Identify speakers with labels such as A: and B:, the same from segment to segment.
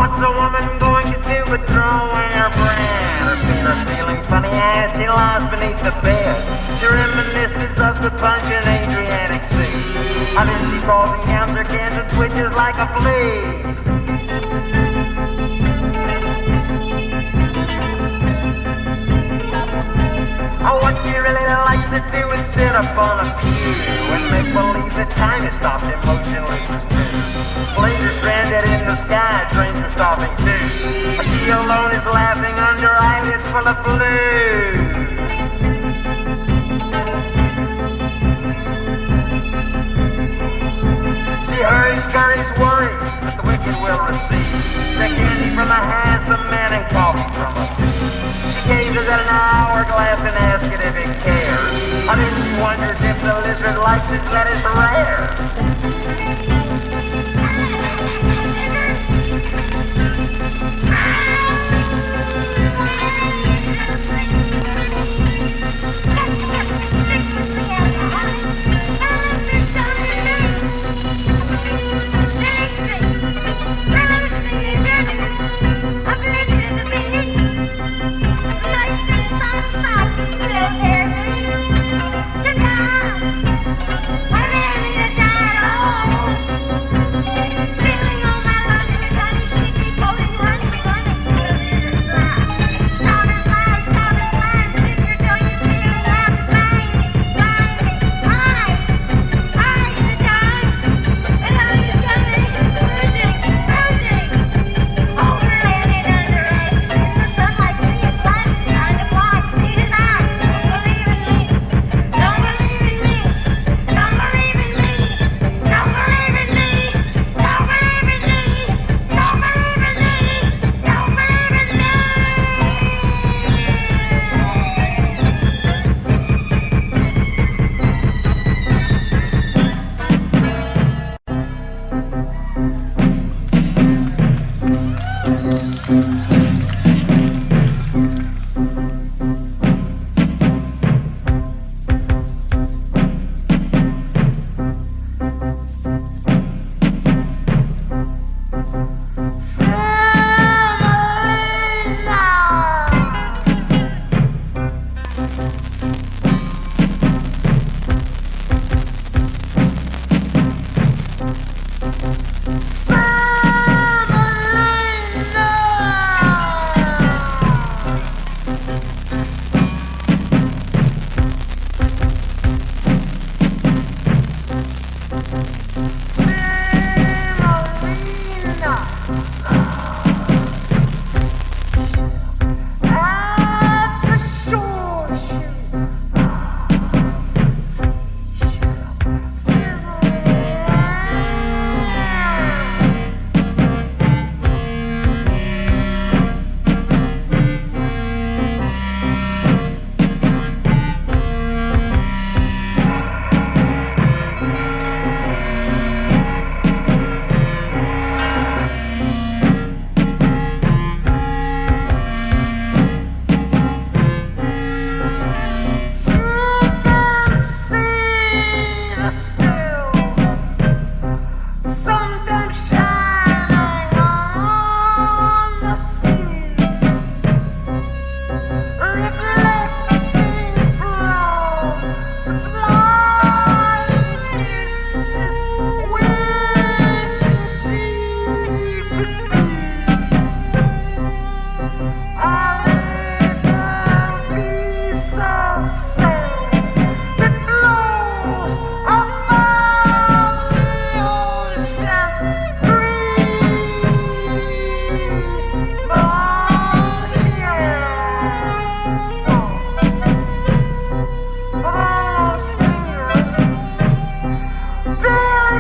A: What's a woman going to do but throw away her brand? Her feet feeling funny as she lies beneath the bed. She reminisces of the pungent Adriatic Sea. And then she falls and counts her cans and twitches like a flea. Oh, what she really likes to do is sit up on a pew and make believe that time is stopped and motionless as true. Planes are stranded in the sky, trains are stopping too. She alone is laughing under eyelids full of flu. She hurries, scurries, worries, but the wicked will receive the candy from a handsome man and coffee from a thief. She gazes at an hourglass and asks it if it cares. And then she wonders if the lizard likes his lettuce rare.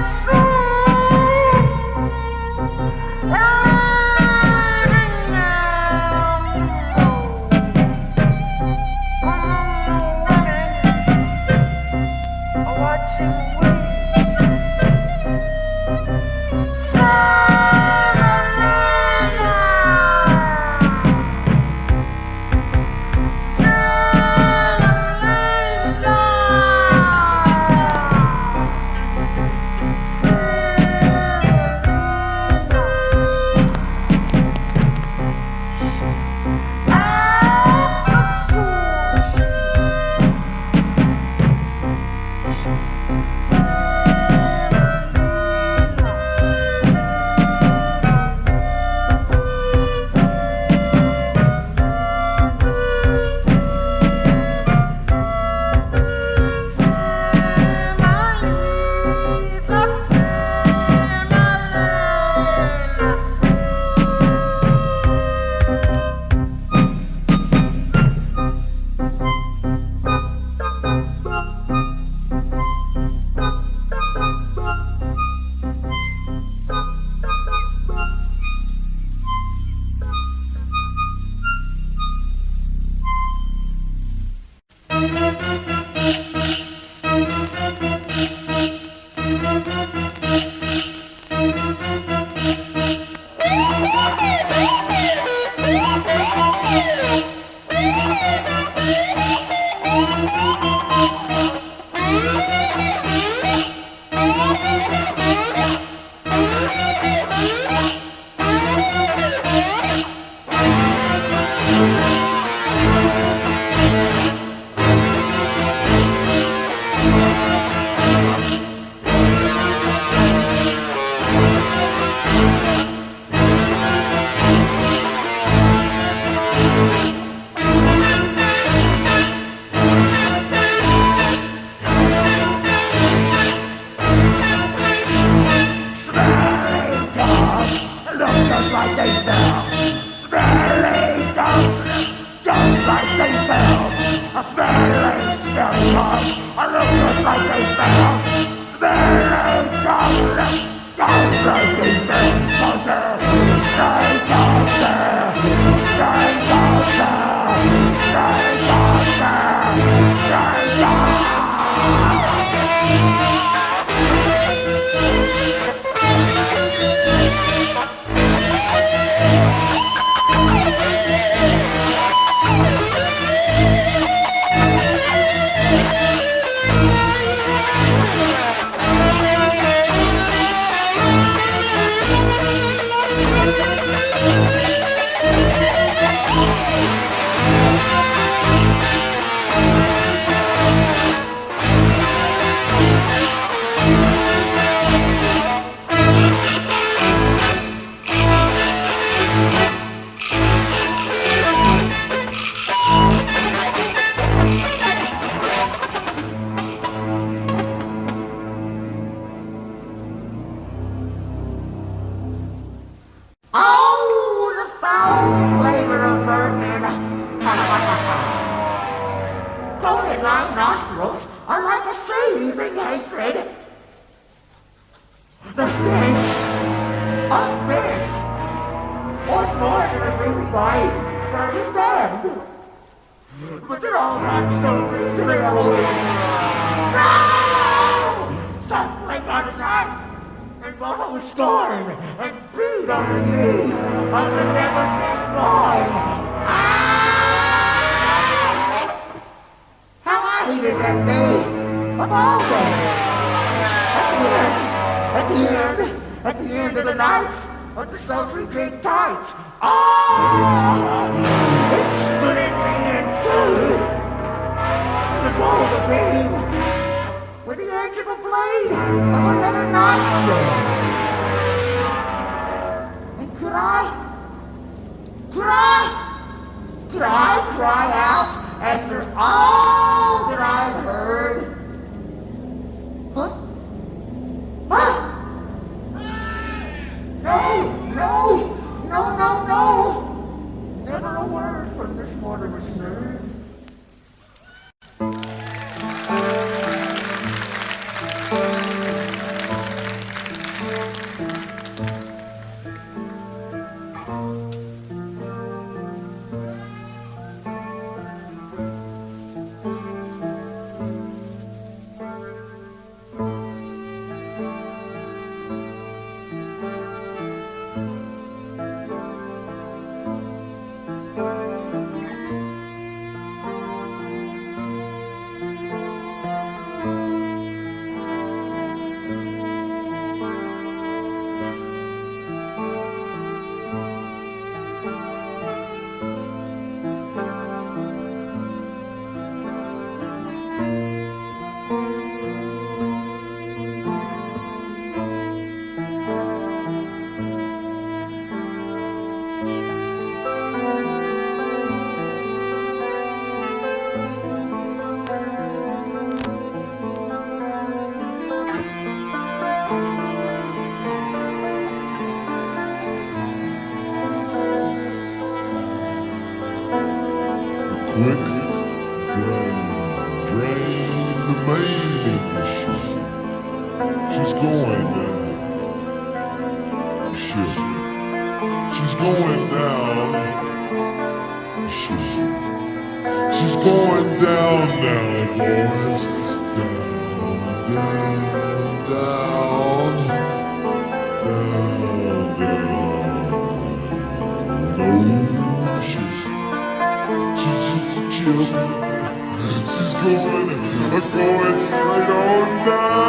B: Felix. Down, down, down. going straight on down.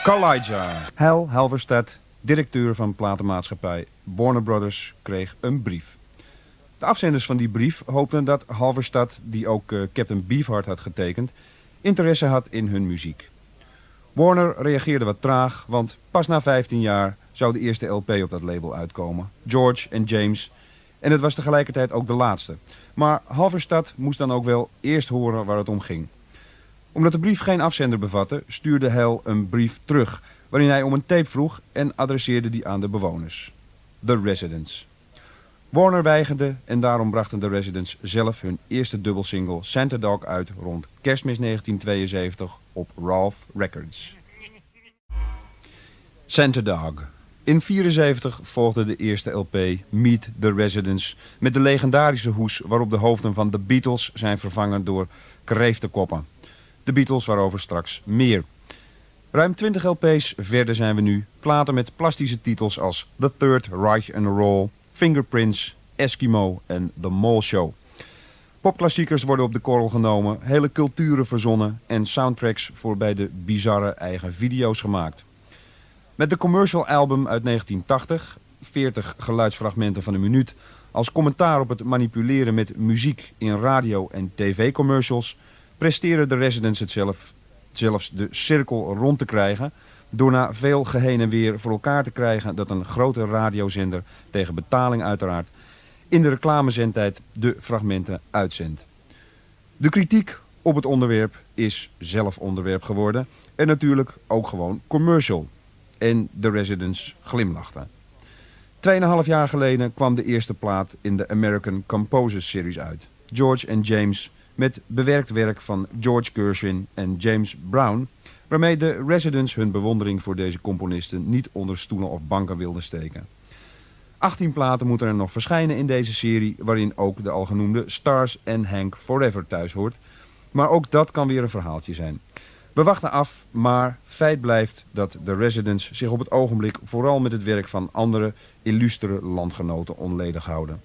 C: Kawliga. Hal Halverstad, directeur van platenmaatschappij Warner Brothers, kreeg een brief. De afzenders van die brief hoopten dat Halverstad, die ook Captain Beefheart had getekend, interesse had in hun muziek. Warner reageerde wat traag, want pas na 15 jaar zou de eerste LP op dat label uitkomen. George en James. En het was tegelijkertijd ook de laatste. Maar Halverstad moest dan ook wel eerst horen waar het om ging. Omdat de brief geen afzender bevatte, stuurde Hal een brief terug, waarin hij om een tape vroeg en adresseerde die aan de bewoners. The Residents. Warner weigerde en daarom brachten de Residents zelf hun eerste dubbelsingle Santa Dog uit rond Kerstmis 1972 op Ralph Records. Santa Dog. In 1974 volgde de eerste LP Meet the Residents met de legendarische hoes waarop de hoofden van de Beatles zijn vervangen door kreeftenkoppen. De Beatles waarover straks meer. Ruim 20 LP's verder zijn we nu, platen met plastische titels als The Third Reich and Roll, Fingerprints, Eskimo en The Mole Show. Popklassiekers worden op de korrel genomen, hele culturen verzonnen en soundtracks voor bij de bizarre eigen video's gemaakt. Met de commercial album uit 1980, 40 geluidsfragmenten van een minuut, als commentaar op het manipuleren met muziek in radio- en tv-commercials, presteren de Residents het zelfs de cirkel rond te krijgen, door na veel geheen en weer voor elkaar te krijgen dat een grote radiozender, tegen betaling uiteraard, in de reclamezendtijd de fragmenten uitzendt. De kritiek op het onderwerp is zelf onderwerp geworden en natuurlijk ook gewoon commercial. En de Residents glimlachten. 2,5 jaar geleden kwam de eerste plaat in de American Composers Series uit. George en James met bewerkt werk van George Gershwin en James Brown, waarmee de Residents hun bewondering voor deze componisten niet onder stoelen of banken wilden steken. 18 platen moeten er nog verschijnen in deze serie, waarin ook de al genoemde Stars en Hank Forever thuis hoort. Maar ook dat kan weer een verhaaltje zijn. We wachten af, maar feit blijft dat de Residents zich op het ogenblik vooral met het werk van andere illustere landgenoten onledig houden.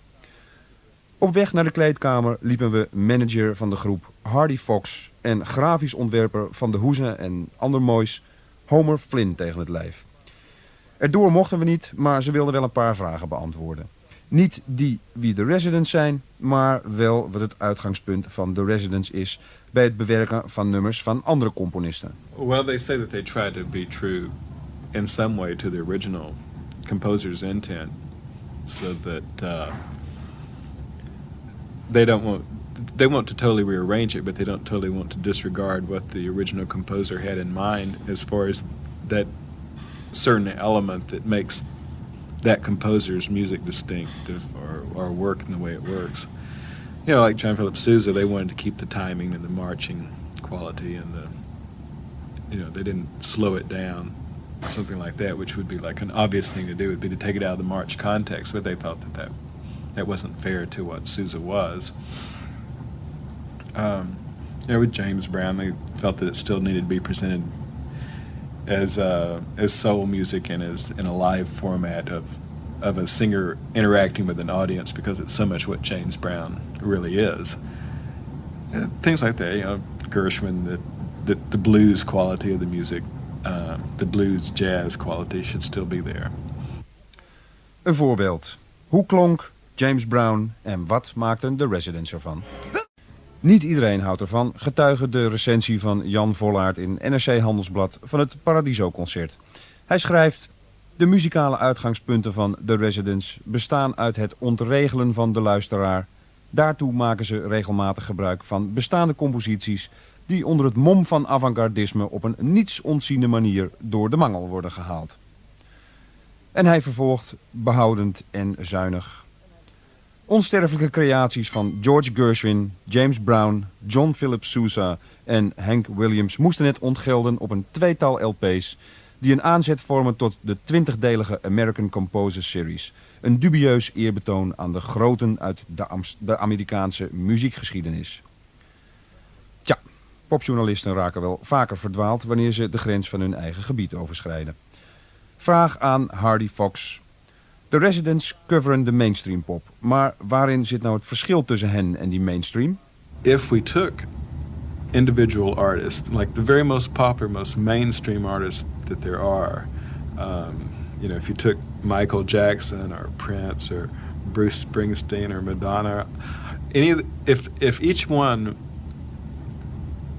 C: Op weg naar de kleedkamer liepen we manager van de groep Hardy Fox en grafisch ontwerper van de hoezen en ander moois Homer Flynn tegen het lijf. Erdoor mochten we niet, maar ze wilden wel een paar vragen beantwoorden. Niet die wie de Residents zijn, maar wel wat het uitgangspunt van de Residents is bij het bewerken van nummers van andere componisten.
D: Well, they say that they try to be true in some way to the original composer's intent, so that they want to totally rearrange it, but they don't totally want to disregard what the original composer had in mind as far as that certain element that makes that composer's music distinctive or work in the way it works. You know, like John Philip Sousa, they wanted to keep the timing and the marching quality and they didn't slow it down, something like that, which would be like an obvious thing to do, would be to take it out of the march context, but they thought that wasn't fair to what Sousa was. With James Brown, they felt that it still needed to be presented as soul music and as in a live format of a singer interacting with an audience, because it's so much what James Brown really is. Things like that, Gershwin, the blues quality of the music, the blues jazz quality should still be there.
C: Een voorbeeld. Hoe klonk James Brown en wat maakten de Residents ervan? Niet iedereen houdt ervan, getuige de recensie van Jan Vollaert in NRC Handelsblad van het Paradiso-concert. Hij schrijft: de muzikale uitgangspunten van The Residents bestaan uit het ontregelen van de luisteraar. Daartoe maken ze regelmatig gebruik van bestaande composities die onder het mom van avant-gardisme op een niets ontziende manier door de mangel worden gehaald. En hij vervolgt behoudend en zuinig: onsterfelijke creaties van George Gershwin, James Brown, John Philip Sousa en Hank Williams moesten het ontgelden op een tweetal LP's die een aanzet vormen tot de 20-delige American Composers Series. Een dubieus eerbetoon aan de groten uit de Amerikaanse muziekgeschiedenis. Tja, popjournalisten raken wel vaker verdwaald wanneer ze de grens van hun eigen gebied overschrijden. Vraag aan Hardy Fox. De Residents coveren de mainstream pop, maar waarin zit nou het verschil tussen hen en die mainstream?
D: If we took individual artists, like the very most popular, most mainstream artists that there are, if you took Michael Jackson or Prince or Bruce Springsteen or Madonna, if each one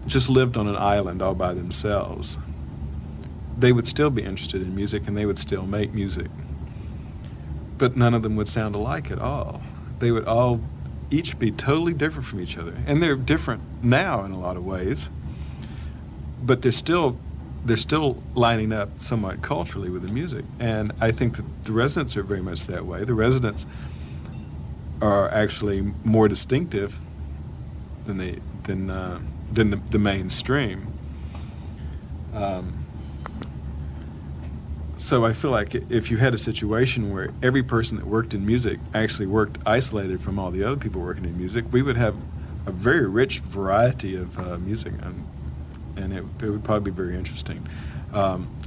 D: just lived on an island all by themselves, they would still be interested in music and they would still make music. But none of them would sound alike at all. They would all each be totally different from each other. And they're different now in a lot of ways. But they're still lining up somewhat culturally with the music. And I think that the Residents are very much that way. The Residents are actually more distinctive than the mainstream. So I feel like if you had a situation where every person that worked in music actually worked isolated from all the other people working in music, we would have a very rich variety of music, and it would probably be very interesting.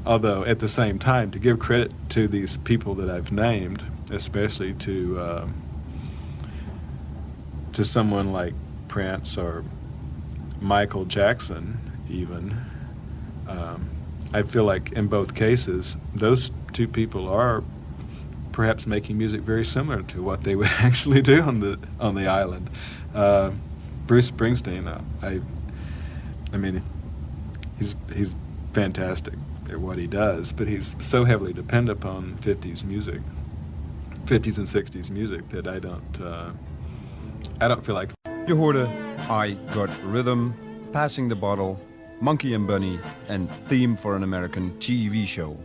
D: Although at the same time, to give credit to these people that I've named, especially to someone like Prince or Michael Jackson even, I feel like in both cases, those two people are perhaps making music very similar to what they would actually do on the island. Bruce Springsteen, I mean, he's fantastic at what he does, but he's so heavily dependent upon 50s and 60s music that I don't feel like.
C: Je hoorde I Got Rhythm, Passing the Bottle, Monkey and Bunny en Theme for an American TV Show.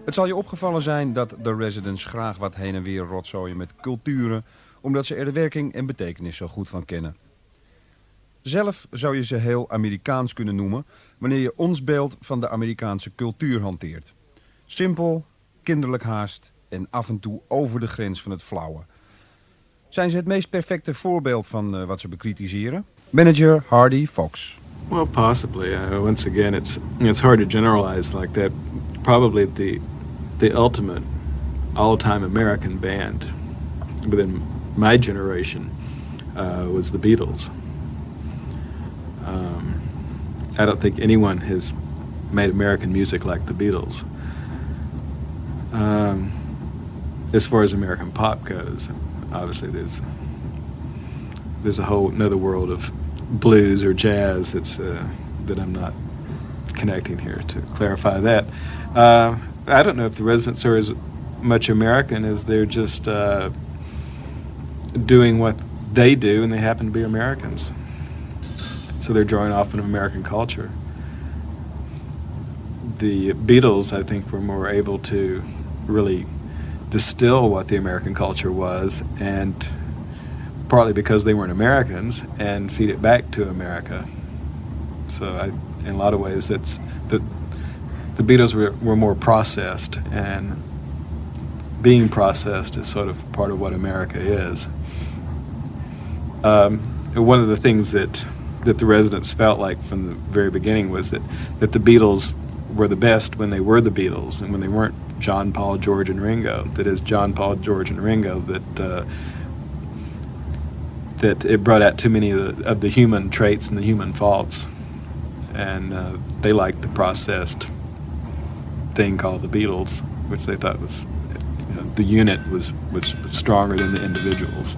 C: Het zal je opgevallen zijn dat de Residents graag wat heen en weer rotzooien met culturen, omdat ze er de werking en betekenis zo goed van kennen. Zelf zou je ze heel Amerikaans kunnen noemen wanneer je ons beeld van de Amerikaanse cultuur hanteert. Simpel, kinderlijk haast en af en toe over de grens van het flauwe. Zijn ze het meest perfecte voorbeeld van wat ze bekritiseren? Manager Hardy Fox.
D: Well, possibly. Once again, it's hard to generalize like that. Probably the ultimate all-time American band within my generation was the Beatles. I don't think anyone has made American music like the Beatles. As far as American pop goes, obviously there's a whole another world of blues or jazz that I'm not connecting here to clarify that. I don't know if the Residents are as much American as they're just doing they do, and they happen to be Americans. So they're drawing off of American culture. The Beatles, I think, were more able to really distill what the American culture was, and partly because they weren't Americans, and feed it back to America. So in a lot of ways, the Beatles were more processed, and being processed is sort of part of what America is. One of the things that the residents felt like from the very beginning was that the Beatles were the best when they were the Beatles, and when they weren't John, Paul, George, and Ringo. That is, John, Paul, George, and Ringo, that it brought out too many of the human traits and the human faults, and they liked the processed thing called the Beatles, which they thought was, the unit was stronger than the individuals.